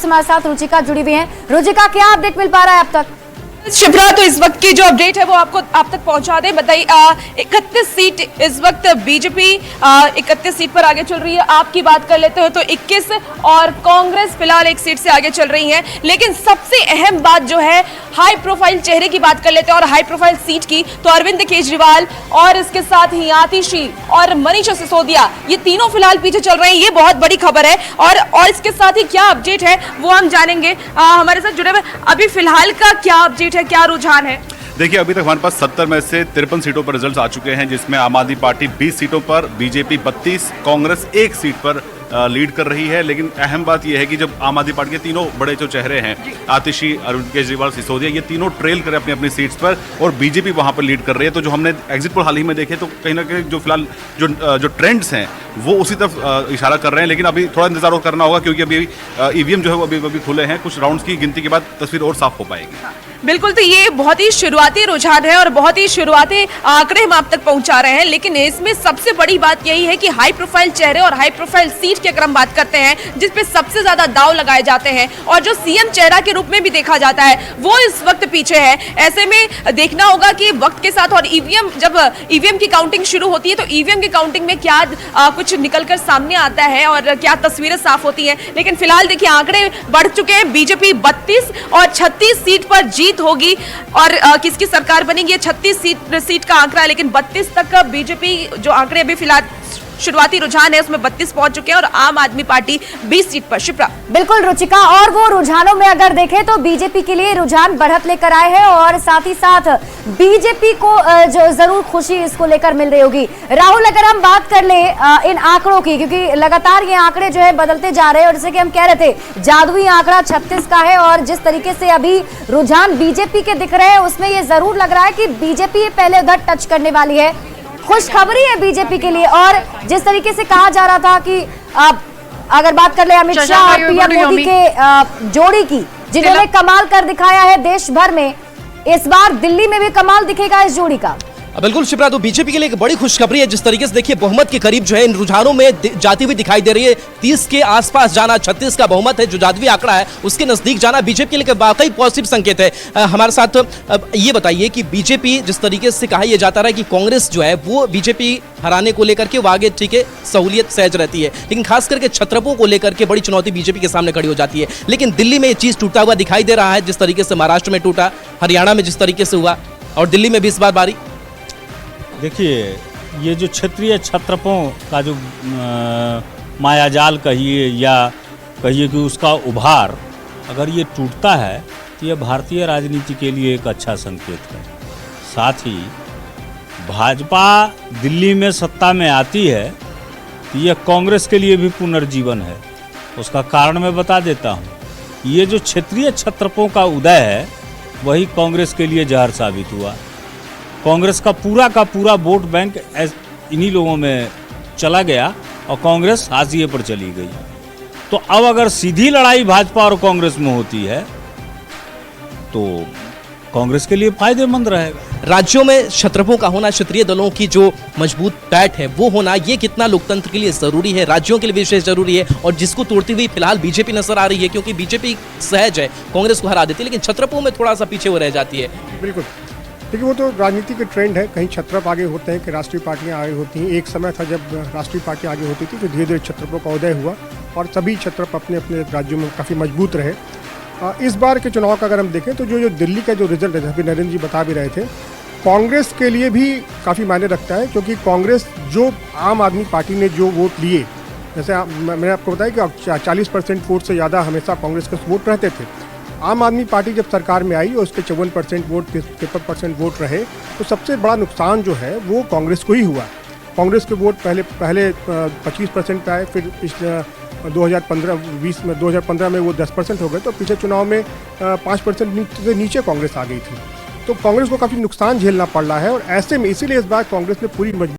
से हमारे साथ रुचिका जुड़ी हुई हैं। रुचिका, क्या अपडेट मिल पा रहा है अब तक? शिप्रा, तो इस वक्त की जो अपडेट है वो आप तक पहुंचा दें। बताइए, 31 सीट इस वक्त बीजेपी 31 सीट पर आगे चल रही है। आपकी बात कर लेते हो तो 21 और कांग्रेस फिलहाल एक सीट से आगे चल रही है। लेकिन सबसे अहम बात जो है, हाई प्रोफाइल चेहरे की बात कर लेते हैं और हाई प्रोफाइल सीट की, तो अरविंद केजरीवाल और इसके साथ ही आतिशी और मनीषा सिसोदिया, ये तीनों फिलहाल पीछे चल रहे हैं। ये बहुत बड़ी खबर है और इसके साथ ही क्या अपडेट है वो हम जानेंगे। हमारे साथ जुड़े हुए अभी फिलहाल का क्या अपडेट है, क्या रुझान है? देखिए, अभी तक हमारे पास 70 में से 53 सीटों पर रिजल्ट्स आ चुके हैं, जिसमें आम आदमी पार्टी 20 सीटों पर, बीजेपी 32, कांग्रेस 1 सीट पर लीड कर रही है। लेकिन अहम बात यह है कि जब आम आदमी पार्टी के तीनों बड़े जो चेहरे हैं, आतिशी, अरविंद केजरीवाल, सिसोदिया, ये तीनों ट्रेल कर अपनी अपनी सीट्स पर और बीजेपी वहां पर लीड कर रही है। तो जो हमने एग्जिट पोल हाल ही में देखे, तो कहीं ना कहीं जो फिलहाल जो ट्रेंड्स हैं वो उसी तरफ इशारा कर रहे हैं। लेकिन अभी थोड़ा इंतजार और करना होगा, क्योंकि अभी ईवीएम जो है वो अभी खुले हैं। कुछ राउंड्स की गिनती के बाद तस्वीर और साफ हो पाएगी। बिल्कुल, तो ये बहुत ही शुरुआती रुझान है और बहुत ही शुरुआती आंकड़े हम आप तक पहुंचा रहे हैं। लेकिन इसमें सबसे बड़ी बात यही है कि हाई प्रोफाइल चेहरे और हाई प्रोफाइल सीट की अगर हम बात करते हैं, जिसपे सबसे ज्यादा दांव लगाए जाते हैं और जो सीएम चेहरा के रूप में भी देखा जाता है, वो इस वक्त पीछे है। ऐसे में देखना होगा कि वक्त के साथ और ईवीएम, जब ईवीएम की काउंटिंग शुरू होती है तो ईवीएम की काउंटिंग में क्या कुछ निकलकर सामने आता है और क्या तस्वीरें साफ होती हैं। लेकिन फिलहाल देखिए, आंकड़े बढ़ चुके हैं। बीजेपी 32 और 36 सीट पर जीत होगी और किसकी सरकार बनेगी, 36 सीट का आंकड़ा है। लेकिन 32 तक का बीजेपी जो आंकड़े अभी फिलहाल शुरुआती रुझान है उसमें 32 पहुंच चुके हैं और आम आदमी पार्टी 20 सीट पर। शिप्रा, बिल्कुल रुचिका, और वो रुझानों में अगर देखें तो बीजेपी के लिए रुझान बढ़त लेकर आए हैं और साथ ही साथ बीजेपी को जो जरूर खुशी इसको लेकर मिल रही होगी। राहुल, अगर हम बात कर ले इन आंकड़ों की, क्योंकि लगातार ये आंकड़े जो है बदलते जा रहे हैं और जैसे कि हम कह रहे थे, जादुई आंकड़ा 36 का है और जिस तरीके से अभी रुझान बीजेपी के दिख रहे हैं उसमें ये जरूर लग रहा है कि बीजेपी पहले उधर टच करने वाली है। खुशखबरी है बीजेपी के लिए। और जिस तरीके से कहा जा रहा था कि अगर बात कर ले अमित शाह और पीएम मोदी के जोड़ी की, जिन्होंने कमाल कर दिखाया है देश भर में, इस बार दिल्ली में भी कमाल दिखेगा इस जोड़ी का। बिल्कुल शिप्रा, तो बीजेपी के लिए एक बड़ी खुशखबरी है। जिस तरीके से देखिए बहुमत के करीब जो है इन रुझानों में जाती हुई दिखाई दे रही है। 30 के आसपास जाना, 36 का बहुमत है जो जादुई आंकड़ा है, उसके नजदीक जाना बीजेपी के लिए वाकई पॉजिटिव संकेत है। हमारे साथ ये बताइए कि बीजेपी, जिस तरीके से कहा यह जाता रहा है कि कांग्रेस जो है वो बीजेपी हराने को लेकर के वो आगे ठीक है सहूलियत सहज रहती है, लेकिन खास करके छत्रपों को लेकर के बड़ी चुनौती बीजेपी के सामने खड़ी हो जाती है। लेकिन दिल्ली में ये चीज टूटा हुआ दिखाई दे रहा है, जिस तरीके से महाराष्ट्र में टूटा, हरियाणा में जिस तरीके से हुआ, और दिल्ली में भी इस बार बारी। देखिए, ये जो क्षेत्रीय छत्रपों का जो मायाजाल कहिए या कहिए कि उसका उभार अगर ये टूटता है तो ये भारतीय राजनीति के लिए एक अच्छा संकेत है। साथ ही भाजपा दिल्ली में सत्ता में आती है तो ये कांग्रेस के लिए भी पुनर्जीवन है। उसका कारण मैं बता देता हूँ। ये जो क्षेत्रीय छत्रपों का उदय है वही कांग्रेस के लिए जहर साबित हुआ। कांग्रेस का पूरा वोट बैंक इन्हीं लोगों में चला गया और कांग्रेस हाशिए पर चली गई। तो अब अगर सीधी लड़ाई भाजपा और कांग्रेस में होती है तो कांग्रेस के लिए फायदेमंद रहेगा। राज्यों में छत्रपों का होना, क्षेत्रीय दलों की जो मजबूत पैठ है वो होना, ये कितना लोकतंत्र के लिए जरूरी है, राज्यों के लिए विशेष जरूरी है, और जिसको तोड़ती हुई फिलहाल बीजेपी नजर आ रही है, क्योंकि बीजेपी सहज है, कांग्रेस को हरा देती है, लेकिन छत्रपों में थोड़ा सा पीछे वो रह जाती है। बिल्कुल, देखिए वो तो राजनीति के ट्रेंड है। कहीं छत्रप आगे होते हैं कि राष्ट्रीय पार्टियां आगे होती हैं। एक समय था जब राष्ट्रीय पार्टियां आगे होती थी तो धीरे धीरे छत्रपों का उदय हुआ और सभी छत्रप अपने अपने राज्यों में काफ़ी मजबूत रहे। इस बार के चुनाव का अगर हम देखें तो जो दिल्ली का जो रिजल्ट है, अभी नरेंद्र जी बता भी रहे थे, कांग्रेस के लिए भी काफ़ी मायने रखता है, क्योंकि कांग्रेस जो आम आदमी पार्टी ने जो वोट लिए, जैसे मैंने आपको बताया कि 40% वोट से ज़्यादा हमेशा कांग्रेस के वोट रहते थे। आम आदमी पार्टी जब सरकार में आई और उसके 54% वोट, 53% वोट रहे, तो सबसे बड़ा नुकसान जो है वो कांग्रेस को ही हुआ। कांग्रेस के वोट पहले 25% पे आए, फिर 2015 में वो 10% हो गए, तो पिछले चुनाव में 5% से नीचे कांग्रेस आ गई थी। तो कांग्रेस को काफ़ी नुकसान झेलना पड़ रहा है और ऐसे में इसीलिए इस बार कांग्रेस ने पूरी